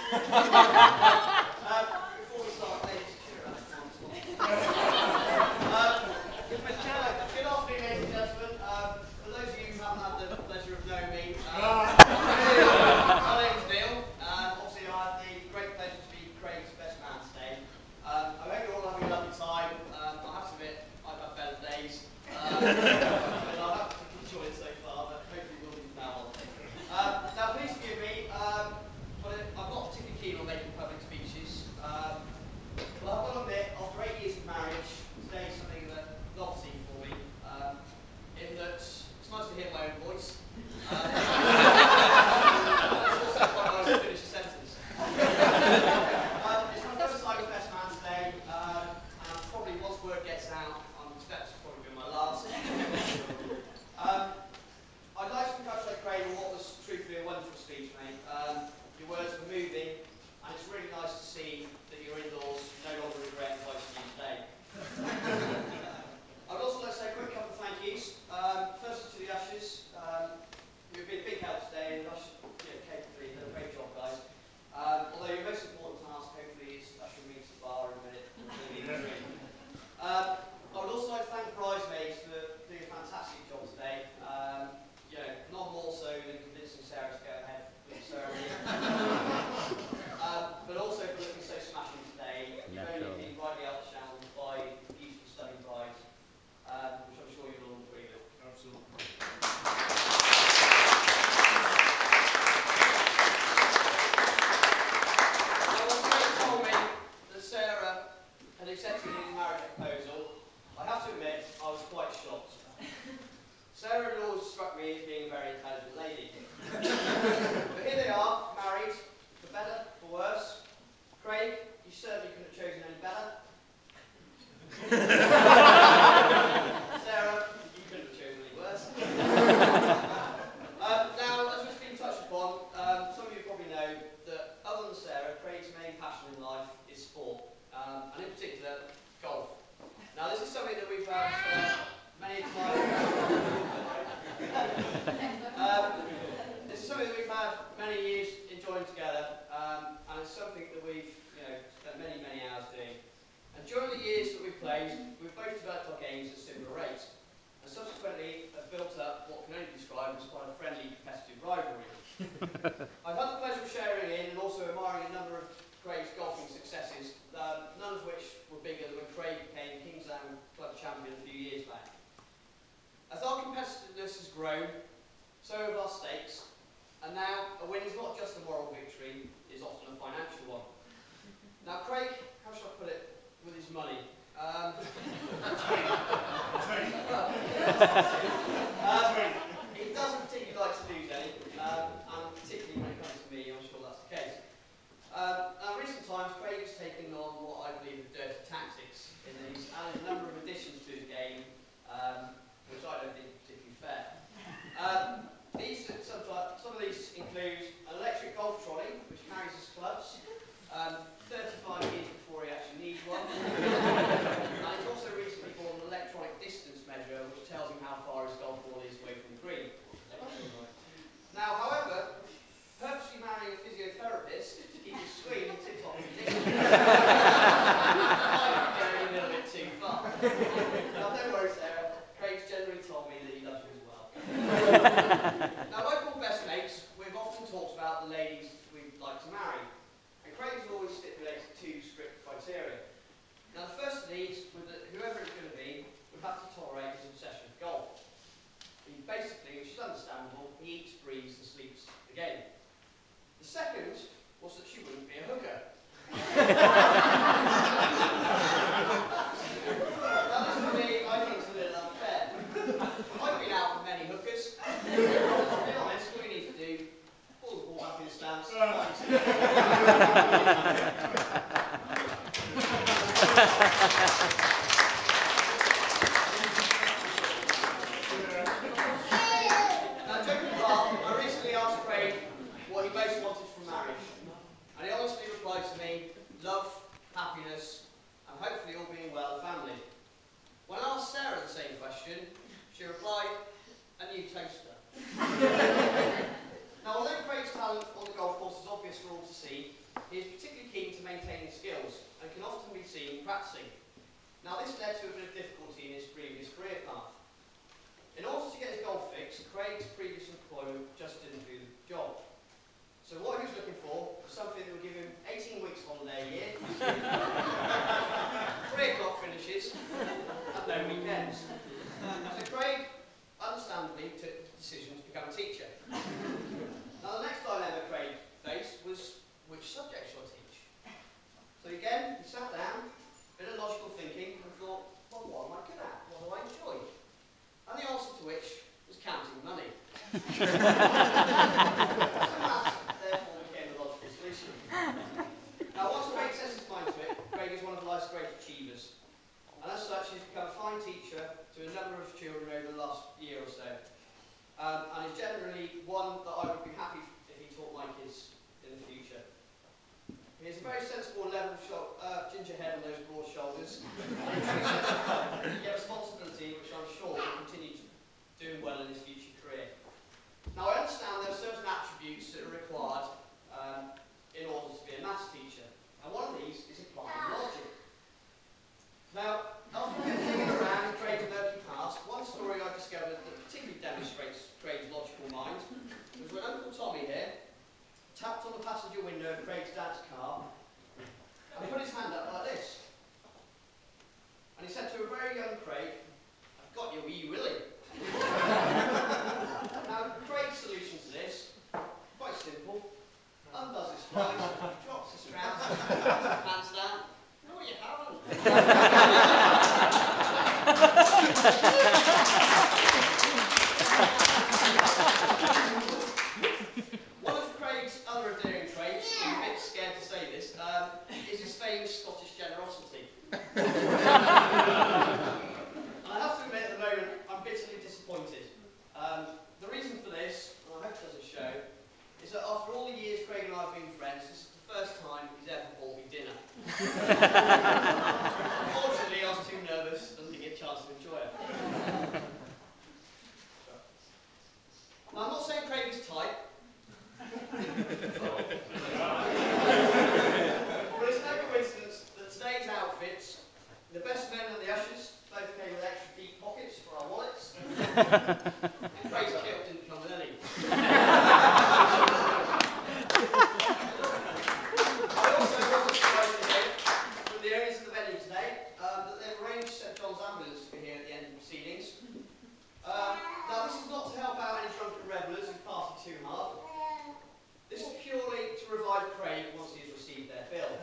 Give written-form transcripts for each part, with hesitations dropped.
Before we start, ladies, cheer up. Good afternoon, ladies and gentlemen. For those of you who haven't had the pleasure of knowing me, my name's Neil. Obviously, I have the great pleasure to be Craig's best man today. I hope you're all having a lovely time. I have to admit, I've had better days. But I haven't enjoyed it so far, but hopefully we'll do from now on. Now, please forgive me, but I'm not particularly keen on making public speeches. But I've got to admit, after 8 years of marriage, today is something of a novelty for me, in that it's nice to hear my own voice. It's also quite nice to finish a sentence. It's my first time as best man today, and probably once word gets out, I expect it's probably be my last. I'd like to congratulate Craig on what was truthfully a wonderful speech, mate. Your words were moving, and it's really nice to see that your in-laws no longer regret inviting you today. I'd also like to say a quick couple of thank yous. Firstly to the ushers. You've been a big help today, and capably done a great job, guys. Although your most important task, hopefully, is ushering me to the bar in a minute. I would also like to thank the bridesmaids for doing a fantastic job today. None more so than convincing Sarah to go ahead with the ceremony. But also for looking so smashing today. You've only been rightly outshone by the beautiful, stunning bride, which I'm sure you'll all agree with. Absolutely. Now, when Craig told me that Sarah had accepted his marriage proposal, I have to admit I was quite shocked. Sarah had always struck me as being a very intelligent lady. But here they are, married, for better, for worse. Craig, you certainly couldn't have chosen any better. Sarah, you couldn't have chosen any worse. Now, as we've been touched upon, some of you probably know that other than Sarah, Craig's main passion in life is sport, and in particular, golf. Now, this is something that we've had many times. This is something that we've had many years enjoying together, and it's something that we've spent many, many hours doing. And during the years that we've played, we've both developed our games at similar rates, and subsequently have built up what can only be described as quite a friendly, competitive rivalry. I've had the pleasure of sharing in and also admiring a number of Craig's golfing successes, none of which were bigger than when Craig became Kingsdown Club champion a few years back. As our competitiveness has grown, so have our stakes, and now a win is not just a moral victory, it is often a financial one. Now Craig, how shall I put it, with his money? He doesn't particularly like to lose any, and particularly when it comes to me, I'm sure that's the case. Now in recent times, Craig has taken on what I believe are dirty tactics, in that he's added a number of additions to his game, which I don't think is particularly fair. Some of these include an electric golf trolley, which carries his clubs, 35 years before he actually needs one. And he's also recently bought an electronic distance measure, which tells him how far his golf ball is away from the green. Now, however, purposely marrying a physiotherapist to keep his swing in tip-top condition might be going a little bit too far. Now, don't worry, Sarah. Craig's generally told me that he loves you as well. Now, like all best mates, we've often talked about the ladies we'd like to marry. And Craig has always stipulated two strict criteria. Now, the first of these, was that whoever it's going to be, would have to tolerate his obsession with golf. He basically, which is understandable, he eats, breathes, and sleeps the game. The second was that she wouldn't be a hooker. Now, this to me, I think it's a little unfair. I've been out with many hookers. To be honest, all you need to do, pull the ball back in the stance. Now, joking apart, I recently asked Craig what he most wanted from marriage, and he honestly replied to me, love, happiness, and hopefully all being well, family. When I asked Sarah the same question, she replied, a new toaster. Now, although Craig's talent on the golf course is obvious for all to see, see, he is particularly keen to maintain his skills and can often be seen practicing. Now this led to a bit of difficulty in his previous career path. In order to get his golf fix, Craig's previous employment just didn't do the job. So what he was looking for was something that would give him 18 weeks holiday a year, 3 o'clock finishes, and no weekends. So Craig, understandably, took the decision to become a teacher. Now the next dilemma Craig faced was, which subject shall I teach? So again, he sat down, a bit of logical thinking, and thought, well, what am I good at? What do I enjoy? And the answer to which was counting money. So maths, therefore, became the logical solution. Now, once Craig sets his mind to it, Craig is one of life's great achievers. And as such, he's become a fine teacher to a number of children over the last year or so. And is generally one that I would be happy if he taught my kids in the future. He has a very sensible and level ginger head on those broad shoulders. And yet responsibility, which I'm sure will continue to do well in his future career. Now I understand there are certain attributes that are required in order to be a maths teacher. And one of these is applying logic. Now, after digging around in Craig's murky past, one story I discovered that particularly demonstrates Craig's logical mind was when Uncle Tommy here tapped on the passenger window of Craig's dad's car and put his hand up like this. And he said to a very young Craig, "I've got you, wee Willie." Now, Craig's solution to this, quite simple, undoes his flies, drops his trousers, hands down. No, you haven't. One of Craig's other endearing traits, I'm a bit scared to say this, is his famous Scottish generosity. I have to admit at the moment I'm bitterly disappointed. The reason for this, and I hope it doesn't show, is that after all the years Craig and I have been friends, this is the first time he's ever bought me dinner. Unfortunately, I was too nervous and didn't get a chance to enjoy it. Now, I'm not saying Craig is tight, but it's no coincidence that today's outfits, the best men and the ushers, both came with extra deep pockets for our wallets, and Craig's kilt didn't come with any. I also wasn't surprised to hear from the owners of the venue today that they've arranged St John's ambulance to be here at the end of the proceedings. Now this is not to help out any drunken revellers who party too hard. This is purely to revive Craig once he's received their bill.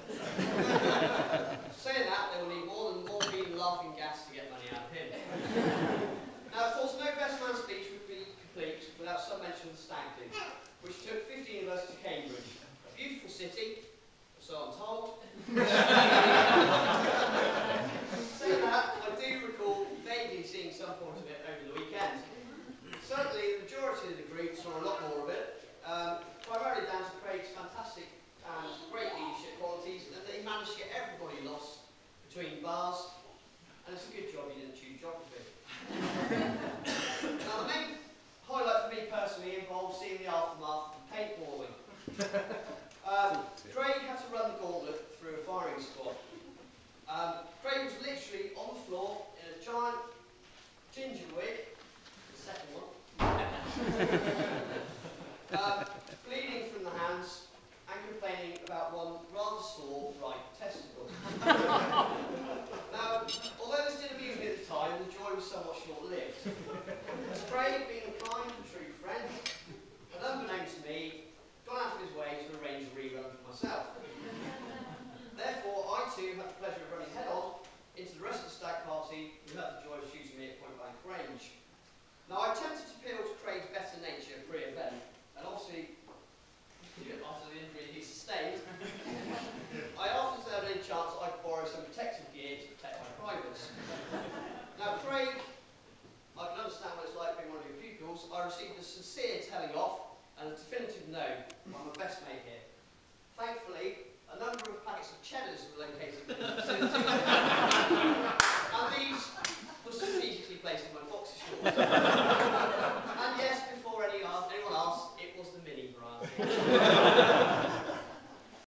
Saying that, they will need more than morphine and laughing gas to get money out of him. Now, of course, no best man speech would be complete without some mention of the stag do, which took 15 of us to Cambridge. A beautiful city, so I'm told. Saying that, I do recall vaguely seeing some point of it over the weekend. Certainly, the majority of the group saw a lot more of it, primarily down to Craig's fantastic and great leadership qualities, and that he managed to get everybody lost between bars, and it's a good job he didn't choose geography. Now, the main highlight for me personally involved seeing the aftermath of paintballing. Craig had to run the gauntlet through a firing squad. Craig was literally on the floor in a giant ginger wig, the second one, bleeding from the hands and complaining about one rather sore right testicle. Now, although this did amuse me at the time, the joy was somewhat short-lived. Craig, being